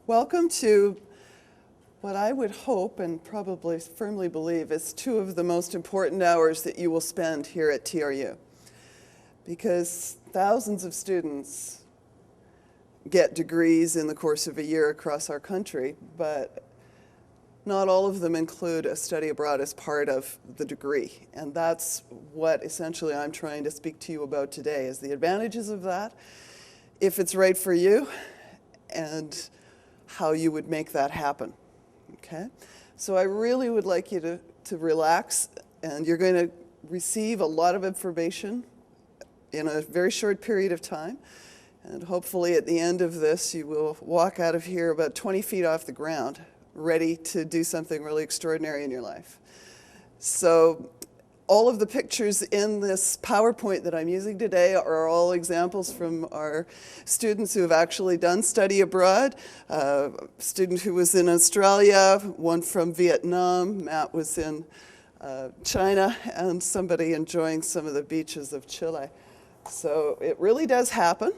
Welcome to what I would hope and probably firmly believe is two of the most important hours that you will spend here at TRU. Because thousands of students get degrees in the course of a year across our country, but not all of them include a study abroad as part of the degree. And that's what essentially I'm trying to speak to you about today, is the advantages of that, if it's right for you, and how you would make that happen. Okay? So I really would like you to relax, and you're going to receive a lot of information in a very short period of time. And hopefully at the end of this, you will walk out of here about 20 feet off the ground, ready to do something really extraordinary in your life. So all of the pictures in this PowerPoint that I'm using today are all examples from our students who have actually done study abroad. A student who was in Australia, one from Vietnam, Matt was in China, and somebody enjoying some of the beaches of Chile. So it really does happen.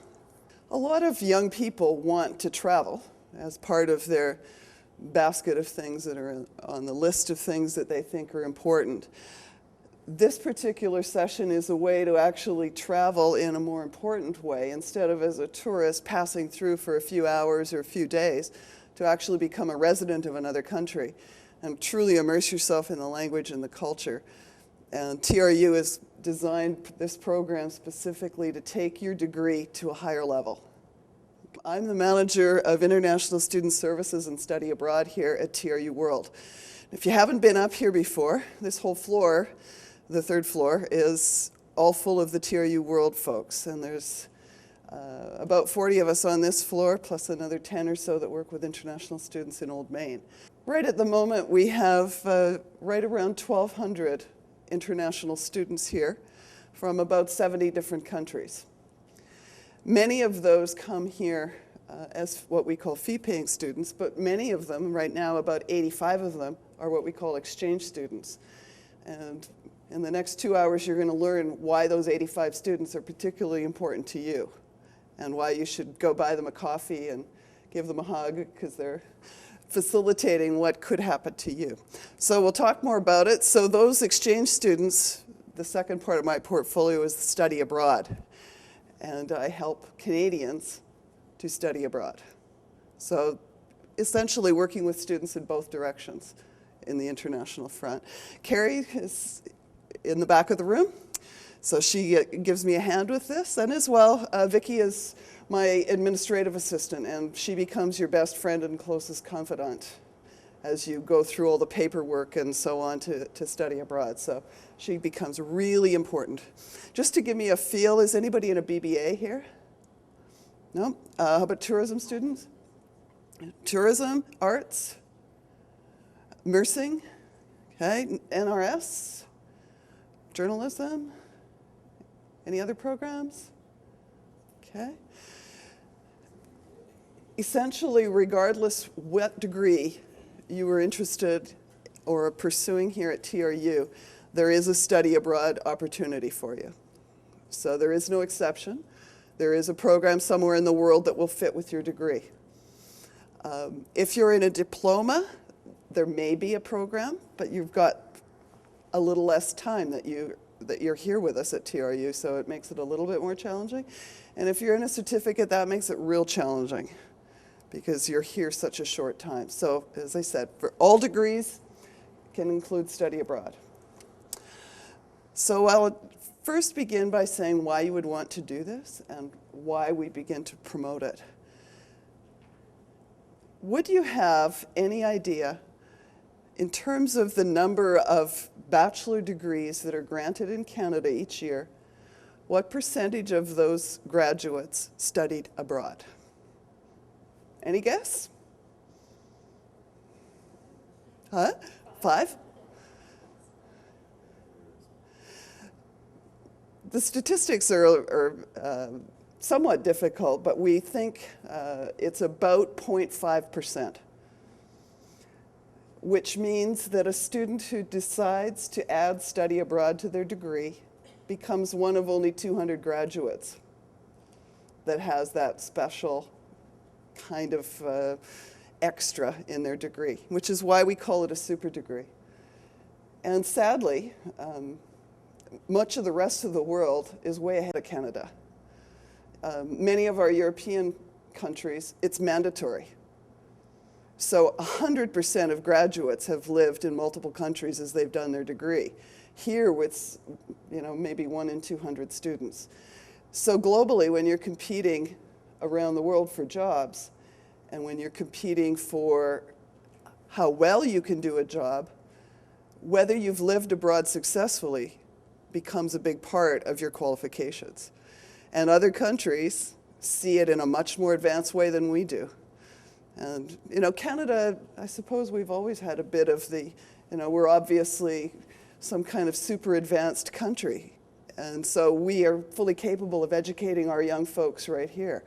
A lot of young people want to travel as part of their basket of things that are on the list of things that they think are important. This particular session is a way to actually travel in a more important way, instead of as a tourist passing through for a few hours or a few days, to actually become a resident of another country and truly immerse yourself in the language and the culture. And TRU has designed this program specifically to take your degree to a higher level. I'm the manager of International Student Services and Study Abroad here at TRU World. If you haven't been up here before, this whole floor, the third floor, is all full of the TRU World folks. And there's about 40 of us on this floor, plus another 10 or so that work with international students in Old Main. Right at the moment, we have right around 1,200 international students here from about 70 different countries. Many of those come here as what we call fee-paying students, but many of them, right now about 85 of them, are what we call exchange students. And in the next 2 hours, you're going to learn why those 85 students are particularly important to you, and why you should go buy them a coffee and give them a hug, because they're facilitating what could happen to you. So we'll talk more about it. So those exchange students, the second part of my portfolio is the study abroad. And I help Canadians to study abroad. So essentially working with students in both directions in the international front. Carrie is in the back of the room, so she gives me a hand with this. And as well, Vicki is my administrative assistant, and she becomes your best friend and closest confidant as you go through all the paperwork and so on to study abroad. So she becomes really important. Just to give me a feel, is anybody in a BBA here? No? How about tourism students? Tourism, arts, nursing, okay, NRS, journalism, any other programs? Okay. Essentially, regardless what degree you were interested or pursuing here at TRU, there is a study abroad opportunity for you. So there is no exception. There is a program somewhere in the world that will fit with your degree. If you're in a diploma, there may be a program, but you've got a little less time that you're here with us at TRU, so it makes it a little bit more challenging. And if you're in a certificate, that makes it real challenging, because you're here such a short time. So, as I said, for all degrees, can include study abroad. So I'll first begin by saying why you would want to do this and why we begin to promote it. Would you have any idea, in terms of the number of bachelor degrees that are granted in Canada each year, what percentage of those graduates studied abroad? Any guess? Huh? 5? The statistics are somewhat difficult, but we think it's about 0.5%, which means that a student who decides to add study abroad to their degree becomes one of only 200 graduates that has that special kind of extra in their degree, which is why we call it a super degree. And sadly, much of the rest of the world is way ahead of Canada. Many of our European countries, it's mandatory. So 100% of graduates have lived in multiple countries as they've done their degree. Here, it's maybe 1 in 200 students. So globally, when you're competing around the world for jobs, and when you're competing for how well you can do a job, whether you've lived abroad successfully becomes a big part of your qualifications. And other countries see it in a much more advanced way than we do. And, Canada, I suppose we've always had a bit of the, we're obviously some kind of super advanced country. And so we are fully capable of educating our young folks right here.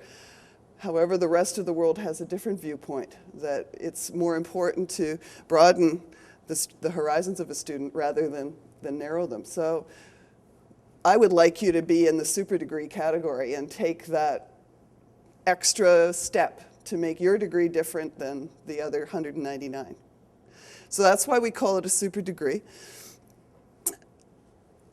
However, the rest of the world has a different viewpoint, that it's more important to broaden the horizons of a student rather than narrow them. So I would like you to be in the super degree category and take that extra step to make your degree different than the other 199. So that's why we call it a super degree.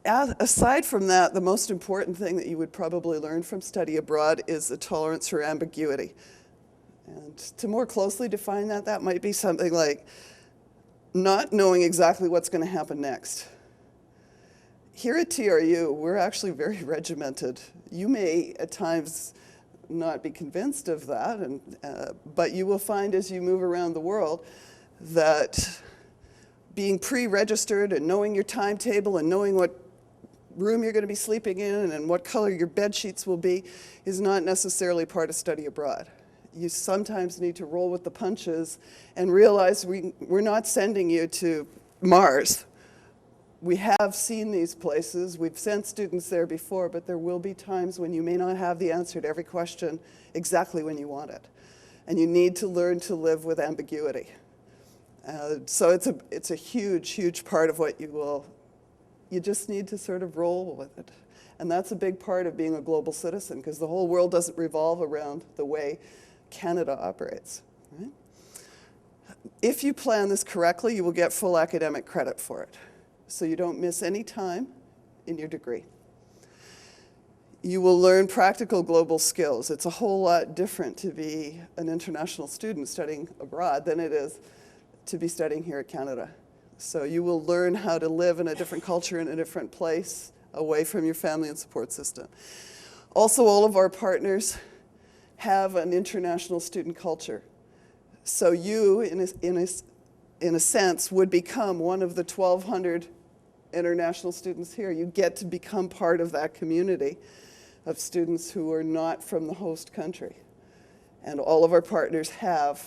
Aside from that, the most important thing that you would probably learn from study abroad is a tolerance for ambiguity. And to more closely define that, that might be something like not knowing exactly what's going to happen next. Here at TRU, we're actually very regimented. You may at times not be convinced of that, but you will find as you move around the world that being pre-registered and knowing your timetable and knowing what room you're going to be sleeping in and what color your bed sheets will be is not necessarily part of study abroad. You sometimes need to roll with the punches and realize we're not sending you to Mars. We have seen these places, we've sent students there before, but there will be times when you may not have the answer to every question exactly when you want it. And you need to learn to live with ambiguity. So it's a huge, huge part of what you just need to sort of roll with it. And that's a big part of being a global citizen, because the whole world doesn't revolve around the way Canada operates. Right? If you plan this correctly, you will get full academic credit for it. So you don't miss any time in your degree. You will learn practical global skills. It's a whole lot different to be an international student studying abroad than it is to be studying here at Canada. So you will learn how to live in a different culture in a different place away from your family and support system. Also, all of our partners have an international student culture. So you, in a sense, would become one of the 1,200 international students here. You get to become part of that community of students who are not from the host country. And all of our partners have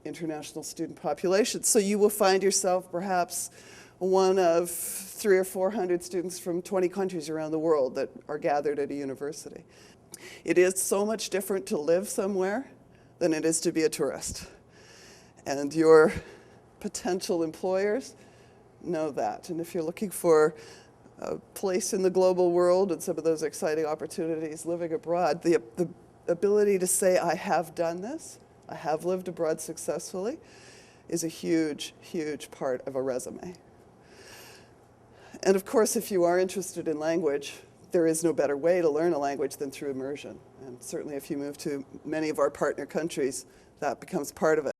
international student populations. So you will find yourself perhaps one of 300 or 400 students from 20 countries around the world that are gathered at a university. It is so much different to live somewhere than it is to be a tourist. And your potential employers know that. And if you're looking for a place in the global world and some of those exciting opportunities living abroad, the ability to say, I have done this, I have lived abroad successfully, is a huge, huge part of a resume. And of course, if you are interested in language, there is no better way to learn a language than through immersion. And certainly if you move to many of our partner countries, that becomes part of it.